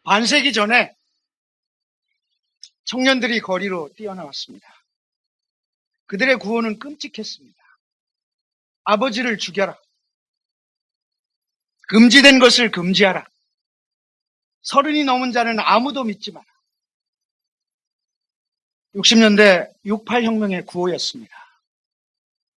반세기 전에 청년들이 거리로 뛰어나왔습니다. 그들의 구호는 끔찍했습니다. 아버지를 죽여라. 금지된 것을 금지하라. 30이 넘은 자는 아무도 믿지 마라. 60년대 68혁명의 구호였습니다.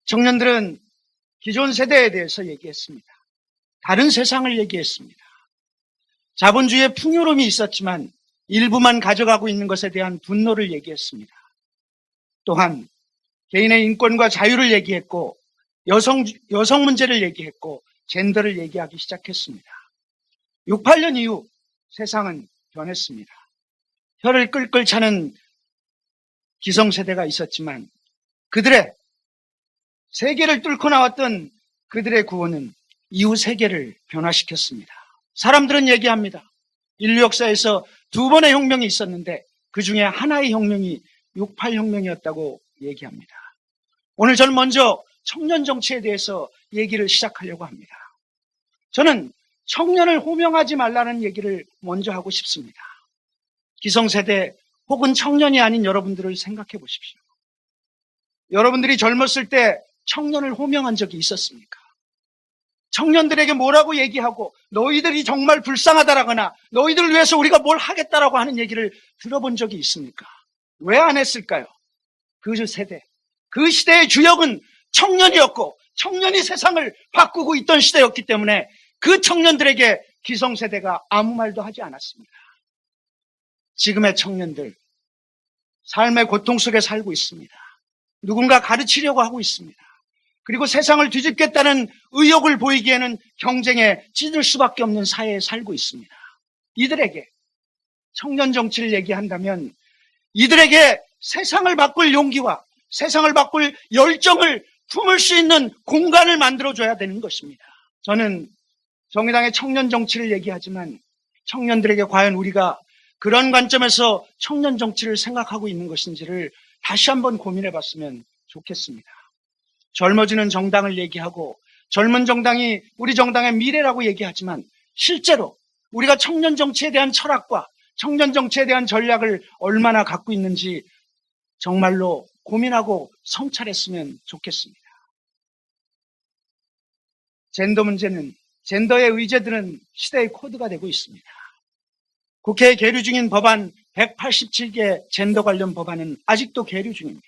청년들은 기존 세대에 대해서 얘기했습니다. 다른 세상을 얘기했습니다. 자본주의의 풍요로움이 있었지만 일부만 가져가고 있는 것에 대한 분노를 얘기했습니다. 또한 개인의 인권과 자유를 얘기했고 여성 문제를 얘기했고 젠더를 얘기하기 시작했습니다. 68년 이후 세상은 변했습니다. 혀를 끌끌 차는 기성세대가 있었지만 그들의 세계를 뚫고 나왔던 그들의 구호는 이후 세계를 변화시켰습니다. 사람들은 얘기합니다. 인류 역사에서 2번의 혁명이 있었는데 그 중에 하나의 혁명이 68혁명이었다고 얘기합니다. 오늘 저는 먼저 청년 정치에 대해서 얘기를 시작하려고 합니다. 저는 청년을 호명하지 말라는 얘기를 먼저 하고 싶습니다. 기성세대 혹은 청년이 아닌 여러분들을 생각해 보십시오. 여러분들이 젊었을 때 청년을 호명한 적이 있었습니까? 청년들에게 뭐라고 얘기하고 너희들이 정말 불쌍하다라거나 너희들을 위해서 우리가 뭘 하겠다라고 하는 얘기를 들어본 적이 있습니까? 왜 안 했을까요? 그 세대, 그 시대의 주역은 청년이었고 청년이 세상을 바꾸고 있던 시대였기 때문에 그 청년들에게 기성세대가 아무 말도 하지 않았습니다. 지금의 청년들, 삶의 고통 속에 살고 있습니다. 누군가 가르치려고 하고 있습니다. 그리고 세상을 뒤집겠다는 의욕을 보이기에는 경쟁에 찌들 수밖에 없는 사회에 살고 있습니다. 이들에게 청년 정치를 얘기한다면 이들에게 세상을 바꿀 용기와 세상을 바꿀 열정을 품을 수 있는 공간을 만들어줘야 되는 것입니다. 저는 정의당의 청년 정치를 얘기하지만 청년들에게 과연 우리가 그런 관점에서 청년 정치를 생각하고 있는 것인지를 다시 한번 고민해 봤으면 좋겠습니다. 젊어지는 정당을 얘기하고 젊은 정당이 우리 정당의 미래라고 얘기하지만 실제로 우리가 청년 정치에 대한 철학과 청년 정치에 대한 전략을 얼마나 갖고 있는지 정말로 고민하고 성찰했으면 좋겠습니다. 젠더 문제는, 젠더의 의제들은 시대의 코드가 되고 있습니다. 국회에 계류 중인 법안 187개 젠더 관련 법안은 아직도 계류 중입니다.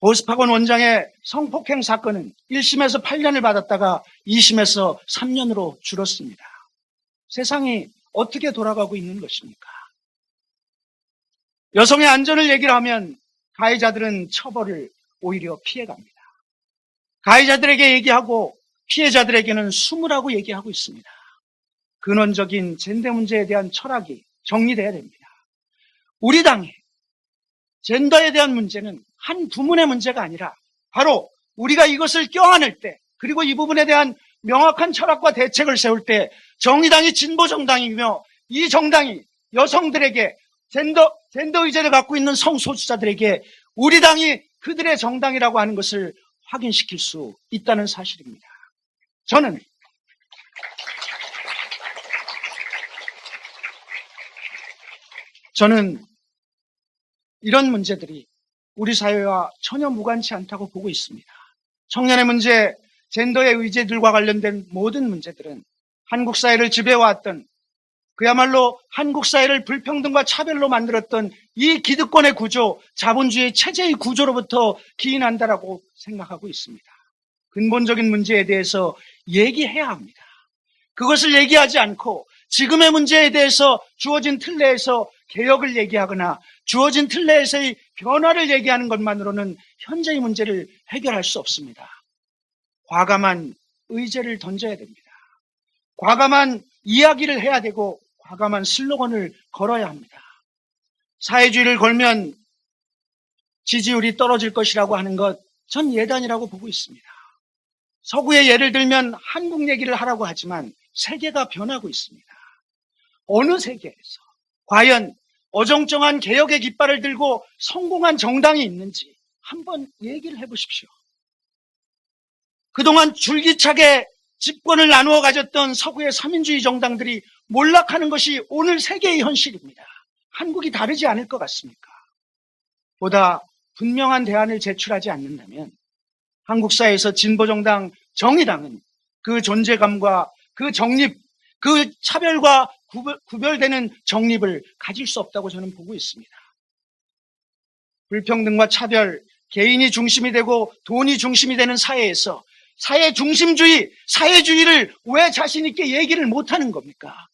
보스파건 원장의 성폭행 사건은 1심에서 8년을 받았다가 2심에서 3년으로 줄었습니다. 세상이 어떻게 돌아가고 있는 것입니까? 여성의 안전을 얘기를 하면 가해자들은 처벌을 오히려 피해갑니다. 가해자들에게 얘기하고 피해자들에게는 숨으라고 얘기하고 있습니다. 근원적인 젠더 문제에 대한 철학이 정리돼야 됩니다. 우리 당의 젠더에 대한 문제는 한 부문의 문제가 아니라 바로 우리가 이것을 껴안을 때 그리고 이 부분에 대한 명확한 철학과 대책을 세울 때 정의당이 진보 정당이며 이 정당이 여성들에게 젠더 의제를 갖고 있는 성소수자들에게 우리 당이 그들의 정당이라고 하는 것을 확인시킬 수 있다는 사실입니다. 저는 이런 문제들이 우리 사회와 전혀 무관치 않다고 보고 있습니다. 청년의 문제, 젠더의 의제들과 관련된 모든 문제들은 한국 사회를 지배해왔던 그야말로 한국 사회를 불평등과 차별로 만들었던 이 기득권의 구조, 자본주의 체제의 구조로부터 기인한다라고 생각하고 있습니다. 근본적인 문제에 대해서 얘기해야 합니다. 그것을 얘기하지 않고 지금의 문제에 대해서 주어진 틀내에서 개혁을 얘기하거나 주어진 틀내에서의 변화를 얘기하는 것만으로는 현재의 문제를 해결할 수 없습니다. 과감한 의제를 던져야 됩니다. 과감한 이야기를 해야 되고 과감한 슬로건을 걸어야 합니다. 사회주의를 걸면 지지율이 떨어질 것이라고 하는 것, 전 예단이라고 보고 있습니다. 서구의 예를 들면 한국 얘기를 하라고 하지만 세계가 변하고 있습니다. 어느 세계에서 과연 어정쩡한 개혁의 깃발을 들고 성공한 정당이 있는지 한번 얘기를 해보십시오. 그동안 줄기차게 집권을 나누어 가졌던 서구의 삼인주의 정당들이 몰락하는 것이 오늘 세계의 현실입니다. 한국이 다르지 않을 것 같습니까? 보다 분명한 대안을 제출하지 않는다면 한국 사회에서 진보정당, 정의당은 그 존재감과 그 정립, 그 차별과 구별되는 정립을 가질 수 없다고 저는 보고 있습니다. 불평등과 차별, 개인이 중심이 되고 돈이 중심이 되는 사회에서 사회 중심주의, 사회주의를 왜 자신 있게 얘기를 못하는 겁니까?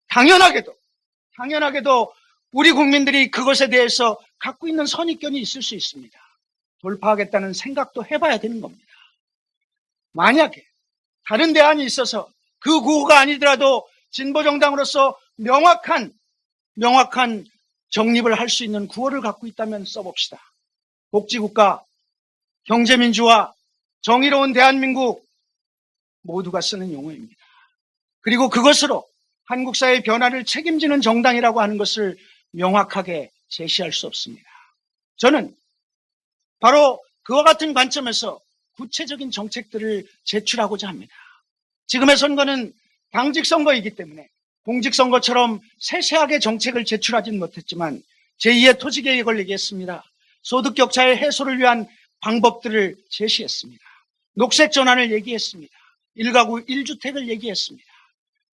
당연하게도 우리 국민들이 그것에 대해서 갖고 있는 선입견이 있을 수 있습니다. 돌파하겠다는 생각도 해봐야 되는 겁니다. 만약에 다른 대안이 있어서 그 구호가 아니더라도 진보정당으로서 명확한 정립을 할 수 있는 구호를 갖고 있다면 써봅시다. 복지국가, 경제민주화, 정의로운 대한민국 모두가 쓰는 용어입니다. 그리고 그것으로 한국 사회의 변화를 책임지는 정당이라고 하는 것을 명확하게 제시할 수 없습니다. 저는 바로 그와 같은 관점에서 구체적인 정책들을 제출하고자 합니다. 지금의 선거는 당직 선거이기 때문에 공직선거처럼 세세하게 정책을 제출하진 못했지만 제2의 토지개혁을 얘기했습니다. 소득격차의 해소를 위한 방법들을 제시했습니다. 녹색전환을 얘기했습니다. 1가구 1주택을 얘기했습니다.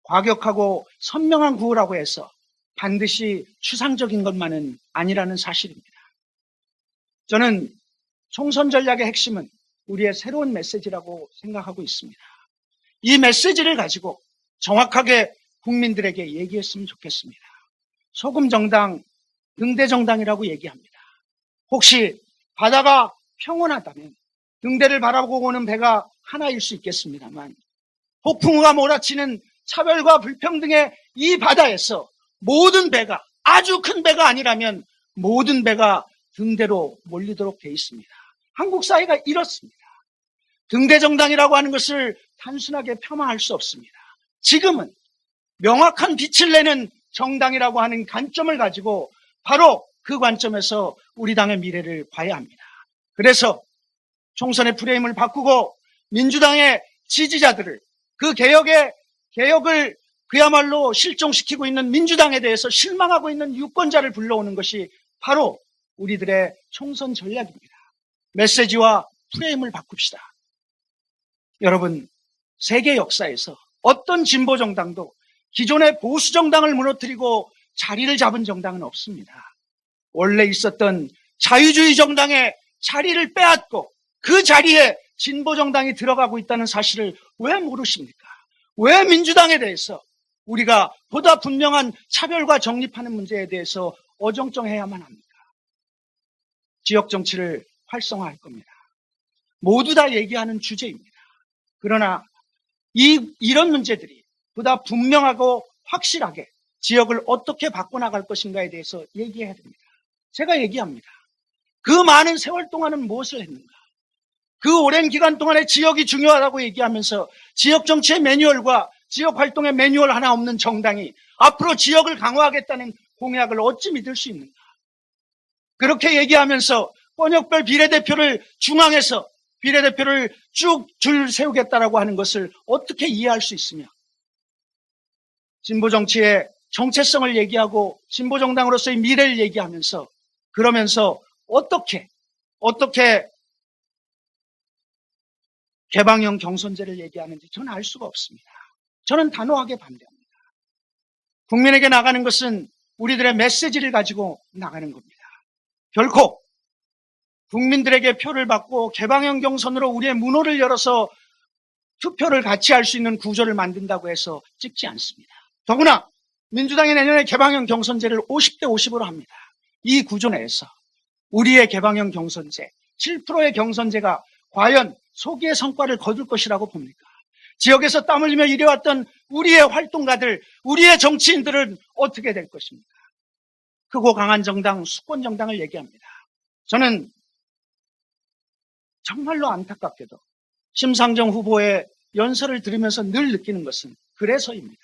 과격하고 선명한 구호라고 해서 반드시 추상적인 것만은 아니라는 사실입니다. 저는 총선 전략의 핵심은 우리의 새로운 메시지라고 생각하고 있습니다. 이 메시지를 가지고 정확하게 국민들에게 얘기했으면 좋겠습니다. 소금정당, 등대정당이라고 얘기합니다. 혹시 바다가 평온하다면 등대를 바라보고 오는 배가 하나일 수 있겠습니다만 폭풍우가 몰아치는 차별과 불평등의 이 바다에서 모든 배가, 아주 큰 배가 아니라면 모든 배가 등대로 몰리도록 돼 있습니다. 한국 사회가 이렇습니다. 등대정당이라고 하는 것을 단순하게 폄하할 수 없습니다. 지금은 명확한 빛을 내는 정당이라고 하는 관점을 가지고 바로 그 관점에서 우리 당의 미래를 봐야 합니다. 그래서 총선의 프레임을 바꾸고 민주당의 지지자들을 그 개혁을 그야말로 실종시키고 있는 민주당에 대해서 실망하고 있는 유권자를 불러오는 것이 바로 우리들의 총선 전략입니다. 메시지와 프레임을 바꿉시다. 여러분, 세계 역사에서 어떤 진보 정당도 기존의 보수 정당을 무너뜨리고 자리를 잡은 정당은 없습니다. 원래 있었던 자유주의 정당의 자리를 빼앗고 그 자리에 진보 정당이 들어가고 있다는 사실을 왜 모르십니까? 왜 민주당에 대해서 우리가 보다 분명한 차별과 정립하는 문제에 대해서 어정쩡해야만 합니까? 지역 정치를 활성화할 겁니다. 모두 다 얘기하는 주제입니다. 그러나 이런 문제들이 보다 분명하고 확실하게 지역을 어떻게 바꿔나갈 것인가에 대해서 얘기해야 됩니다. 제가 얘기합니다. 그 많은 세월 동안은 무엇을 했는가? 그 오랜 기간 동안에 지역이 중요하다고 얘기하면서 지역 정치의 매뉴얼과 지역 활동의 매뉴얼 하나 없는 정당이 앞으로 지역을 강화하겠다는 공약을 어찌 믿을 수 있는가? 그렇게 얘기하면서 권역별 비례대표를 중앙에서 비례대표를 쭉 줄 세우겠다라고 하는 것을 어떻게 이해할 수 있으며 진보 정치의 정체성을 얘기하고 진보 정당으로서의 미래를 얘기하면서 그러면서 어떻게 개방형 경선제를 얘기하는지 저는 알 수가 없습니다. 저는 단호하게 반대합니다. 국민에게 나가는 것은 우리들의 메시지를 가지고 나가는 겁니다. 결코 국민들에게 표를 받고 개방형 경선으로 우리의 문호를 열어서 투표를 같이 할 수 있는 구조를 만든다고 해서 찍지 않습니다. 더구나 민주당이 내년에 개방형 경선제를 50대 50으로 합니다. 이 구조 내에서 우리의 개방형 경선제, 7%의 경선제가 과연 소기의 성과를 거둘 것이라고 봅니까? 지역에서 땀 흘리며 일해왔던 우리의 활동가들, 우리의 정치인들은 어떻게 될 것입니까? 크고 강한 정당, 수권 정당을 얘기합니다. 저는 정말로 안타깝게도 심상정 후보의 연설을 들으면서 늘 느끼는 것은 그래서입니다.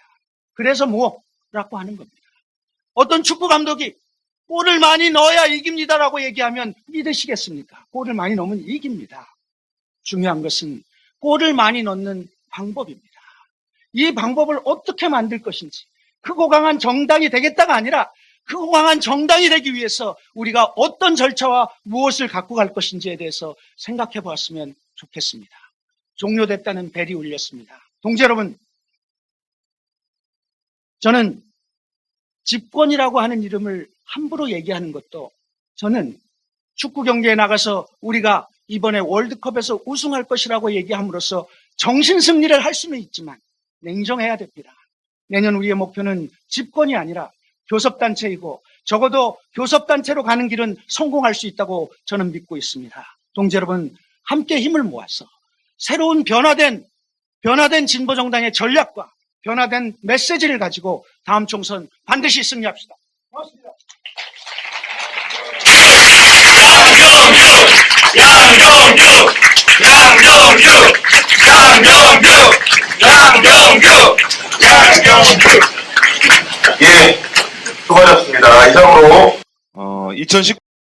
그래서 뭐라고 하는 겁니다. 어떤 축구 감독이 골을 많이 넣어야 이깁니다라고 얘기하면 믿으시겠습니까? 골을 많이 넣으면 이깁니다. 중요한 것은 골을 많이 넣는 방법입니다. 이 방법을 어떻게 만들 것인지, 크고 강한 정당이 되겠다가 아니라 크고 강한 정당이 되기 위해서 우리가 어떤 절차와 무엇을 갖고 갈 것인지에 대해서 생각해 보았으면 좋겠습니다. 종료됐다는 벨이 울렸습니다. 동지 여러분, 저는 집권이라고 하는 이름을 함부로 얘기하는 것도, 저는 축구 경기에 나가서 우리가 이번에 월드컵에서 우승할 것이라고 얘기함으로써 정신승리를 할 수는 있지만 냉정해야 됩니다. 내년 우리의 목표는 집권이 아니라 교섭단체이고, 적어도 교섭단체로 가는 길은 성공할 수 있다고 저는 믿고 있습니다. 동지 여러분, 함께 힘을 모아서 새로운 변화된 진보정당의 전략과 변화된 메시지를 가지고 다음 총선 반드시 승리합시다. 고맙습니다. 예, 수고하셨습니다. 이상으로 2019